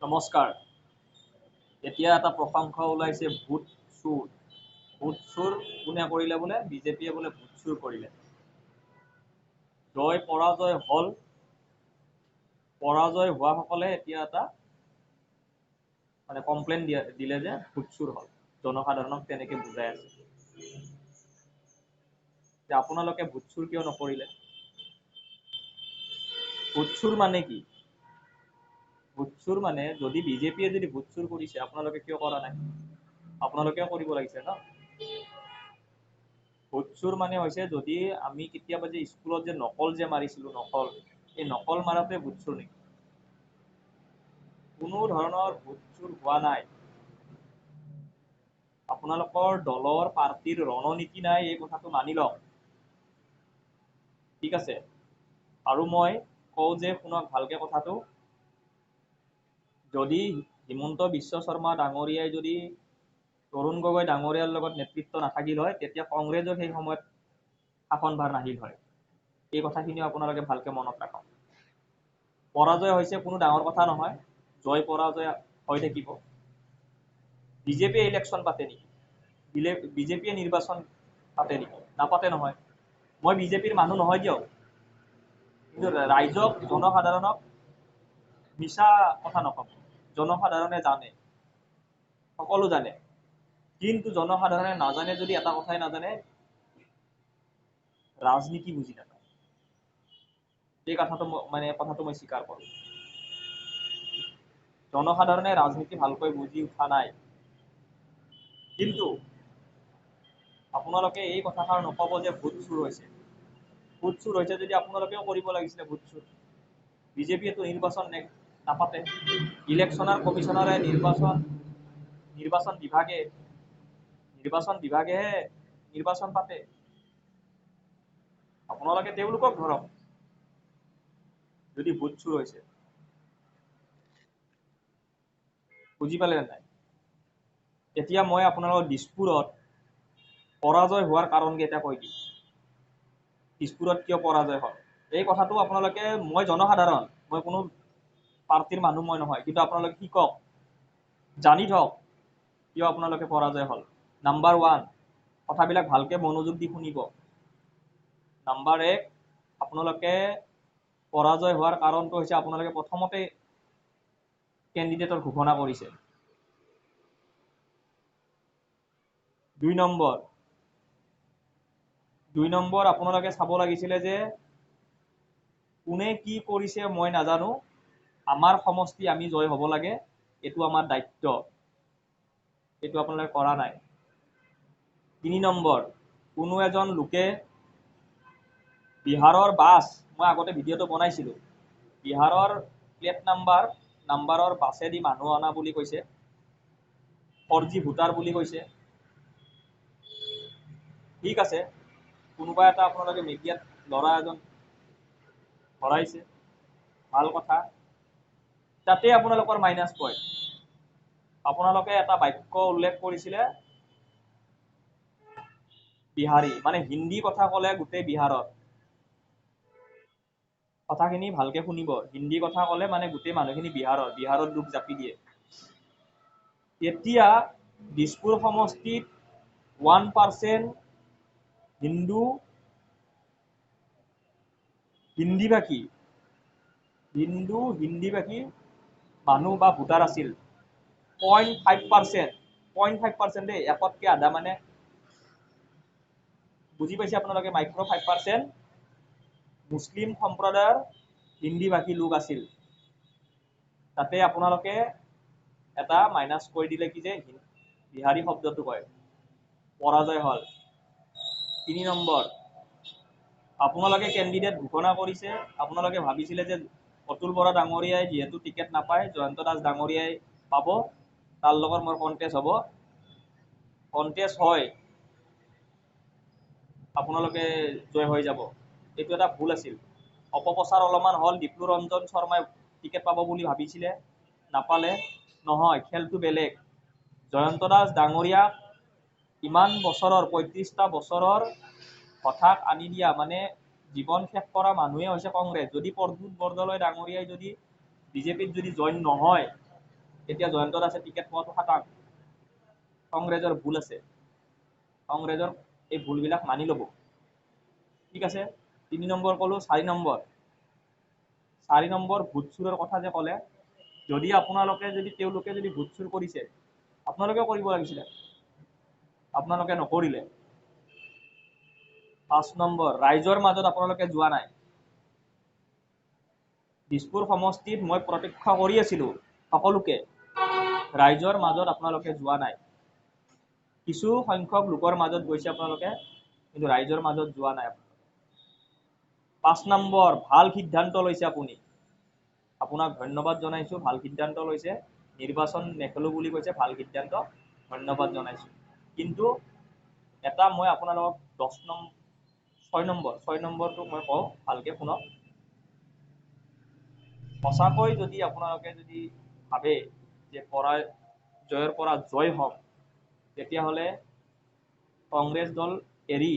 নমস্কাৰ। এতিয়া এটা প্ৰশংসা ওলাইছে ভোট চুৰ। ভোট চুৰ কোনে কৰিলে বোলে? বিজেপিয়ে বোলে ভোট চুৰ কৰিলে। জয় পৰাজয় হ'ল। পৰাজয় হোৱাসকলে এতিয়া এটা কমপ্লেইন দিলে যে ভোট চুৰ হ'ল। জনসাধাৰণক তেনেকে বুজাই আছে যে আপোনালোকে ভোট চুৰ কিয় নকৰিলে? ভোট চুৰ মানে কি? ভোট চুৰ মানে যদি বিজেপিয়ে যদি ভোট চুৰ কৰিছে আপোনালোকে কিয় কৰা নাই? আপোনালোকেও কৰিব লাগিছে ন। ভোট চুৰ মানে হৈছে যদি আমি কেতিয়াবা যে স্কুলত যে নকল যে মাৰিছিলো, নকল, এই নকল মাৰাটোৱে ভোট চুৰ নেকি? কোনো ধৰণৰ ভোট চুৰ হোৱা নাই। আপোনালোকৰ দলৰ পাৰ্টিৰ ৰণনীতি নাই, এই কথাটো মানি লওক। ঠিক আছে। আৰু মই কওঁ যে শুনক ভালকে কথাটো, যদি হিমন্ত বিশ্ব শৰ্মা ডাঙৰীয়াই যদি তৰুণ গগৈ ডাঙৰীয়াৰ লগত নেতৃত্ব নাথাকিল হয়, তেতিয়া কংগ্ৰেছৰ সেই সময়ত শাসনভাৰ নাহিল হয়। এই কথাখিনিও আপোনালোকে ভালকে মনত ৰাখক। পৰাজয় হৈছে কোনো ডাঙৰ কথা নহয়, জয় পৰাজয় হৈ থাকিব। বিজেপিয়ে ইলেকশ্যন পাতে নেকি? বিজেপিয়ে নিৰ্বাচন পাতে নেকি? নাপাতে নহয়। মই বিজেপিৰ মানুহ নহয় দিয়ক, কিন্তু ৰাইজক, জনসাধাৰণক মিছা কথা নকব। জনসাধাৰণে জানে, সকলো জানে, কিন্তু জনসাধাৰণে নাজানে যদি এটা কথাই নাজানে, ৰাজনীতি বুজি নাপায়। এই কথাটো মই স্বীকাৰ কৰোঁ। জনসাধাৰণে ৰাজনীতি ভালকৈ বুজি উঠা নাই। কিন্তু আপোনালোকে এই কথাষাৰ নকব যে ভোট চুৰ হৈছে। ভোট চুৰ হৈছে যদি আপোনালোকেও কৰিব লাগিছিলে ভোট চুৰ। বিজেপিয়েতো নিৰ্বাচন নাপাতে। ইলেকশ্যনাৰ কমিশ্যনাৰে নিৰ্বাচন বিভাগেহে নিৰ্বাচন পাতে। আপোনালোকে তেওঁলোকক ধৰক যদি ভোট চুৰ হৈছে। বুজি পালে নাই? এতিয়া মই আপোনালোকৰ দিছপুৰত পৰাজয় হোৱাৰ কাৰণকেইটা কৈ দিম। দিছপুৰত কিয় পৰাজয় হ'ল এই কথাটো আপোনালোকে, মই জনসাধাৰণ, মই কোনো পাৰ্টিৰ মানুহ মই নহয়, কিন্তু আপোনালোকে শিকক, জানি থওক কিয় আপোনালোকে পৰাজয় হ'ল। নাম্বাৰ 1, কথাবিলাক ভালকে মনোযোগ দি শুনিব। নাম্বাৰ 1, আপোনালোকে পৰাজয় হোৱাৰ কাৰণটো হৈছে আপোনালোকে প্ৰথমতে কেণ্ডিডেটৰ ঘোষণা কৰিছে। 2 নম্বৰ আপোনালোকে চাব লাগিছিলে যে কোনে কি কৰিছে মই নাজানো, আমাৰ সমষ্টি আমি জয় হ'ব লাগে, এইটো আমাৰ দায়িত্ব। এইটো আপোনালোকে কৰা নাই। 3 নম্বৰ, কোনো এজন লোকে বিহাৰৰ বাছ, মই আগতে ভিডিঅ'টো বনাইছিলোঁ, বিহাৰৰ প্লেট নাম্বাৰৰ বাছেদি মানুহ অনা বুলি কৈছে, 4G ভোটাৰ বুলি কৈছে। ঠিক আছে, কোনোবা এটা আপোনালোকে মিডিয়াত ল'ৰা এজন ধৰাইছে, ভাল কথা। তাতে আপোনালোকৰ মাইনাছ পইণ্ট। আপোনালোকে এটা বাক্য উল্লেখ কৰিছিলে, বিহাৰী, মানে হিন্দী কথা ক'লে গোটেই বিহাৰত। কথাখিনি ভালকে শুনিব, হিন্দী কথা ক'লে মানে গোটেই মানুহখিনি বিহাৰত দুখ জাপি দিয়ে। এতিয়া দিছপুৰ সমষ্টিত 1% হিন্দীভাষী মানুহ বা ভোটাৰ আছিল। 0.5% দেই, একতকে আধা, মানে বুজি পাইছে আপোনালোকে, মাইক্ৰ 5% মুছলিম সম্প্ৰদায়ৰ হিন্দীভাষী লোক আছিল। তাতে আপোনালোকে এটা মাইনাছ কৰি দিলে কি যে বিহাৰী শব্দটো কয়, পৰাজয় হ'ল। 3 নম্বৰ, আপোনালোকে কেণ্ডিডেট ঘোষণা কৰিছে, আপোনালোকে ভাবিছিলে যে অতুল বৰা ডাঙৰীয়াই যিহেতু টিকেট নাপায়, জয়ন্ত দাস ডাঙৰীয়াই পাব, তাৰ লগত মোৰ কণ্টেষ্ট হ'ব। কণ্টেষ্ট হয় আপোনালোকে জয় হৈ যাব, এইটো এটা ভুল আছিল। অপপ্ৰচাৰ অলপমান হ'ল। ডিপ্লু ৰঞ্জন শৰ্মাই টিকেট পাব বুলি ভাবিছিলে, নাপালে। নহয়, খেলটো বেলেগ। জয়ন্ত দাস ডাঙৰীয়াক ইমান বছৰৰ, 35টা বছৰৰ হঠাৎ আনি দিয়া, মানে জীৱন শেষ কৰা মানুহে হৈছে কংগ্ৰেছ। যদি প্ৰদ্যুৎ বৰদলৈ ডাঙৰীয়াই যদি বিজেপিত যদি জইন নহয়, এতিয়া জয়ন্ত দাসে টিকেট পোৱাটো খাটাং, কংগ্ৰেছৰ ভুল আছে, কংগ্ৰেছৰ এই ভুলবিলাক মানি ল'ব। ঠিক আছে, 3 নম্বৰ ক'লো। 4 নম্বৰ ভোট চুৰৰ কথা যে ক'লে, যদি তেওঁলোকে যদি ভোট চুৰ কৰিছে, আপোনালোকেও কৰিব লাগিছিলে, আপোনালোকে নকৰিলে। 5 নম্বৰ, ৰাইজৰ মাজত আপোনালোকে যোৱা নাই। দিছপুৰ সমষ্টিত মই প্ৰত্যক্ষ কৰি আছিলো সকলোকে, ৰাইজৰ মাজত আপোনালোকে যোৱা নাই। কিছু সংখ্যক লোকৰ মাজত গৈছে আপোনালোকে, কিন্তু ৰাইজৰ মাজত যোৱা নাই। 5 নম্বৰ, ভাল সিদ্ধান্ত লৈছে আপুনি, আপোনাক ধন্যবাদ জনাইছো, ভাল সিদ্ধান্ত লৈছে। নিৰ্বাচন নেখেলো বুলি কৈছে, ভাল সিদ্ধান্ত, ধন্যবাদ জনাইছো। কিন্তু এটা মই আপোনালোকক 6 নম্বৰটো মই কওঁ, ভালকে শুনক। সঁচাকৈ যদি আপোনালোকে যদি ভাবে যে জয়ৰ পৰা জয় হম, তেতিয়াহ'লে কংগ্ৰেছ দল এৰি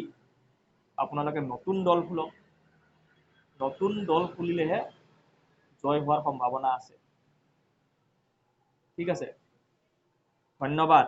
আপোনালোকে নতুন দল খোলক। নতুন দল খুলিলেহে জয় হোৱাৰ সম্ভাৱনা আছে। ঠিক আছে, ধন্যবাদ।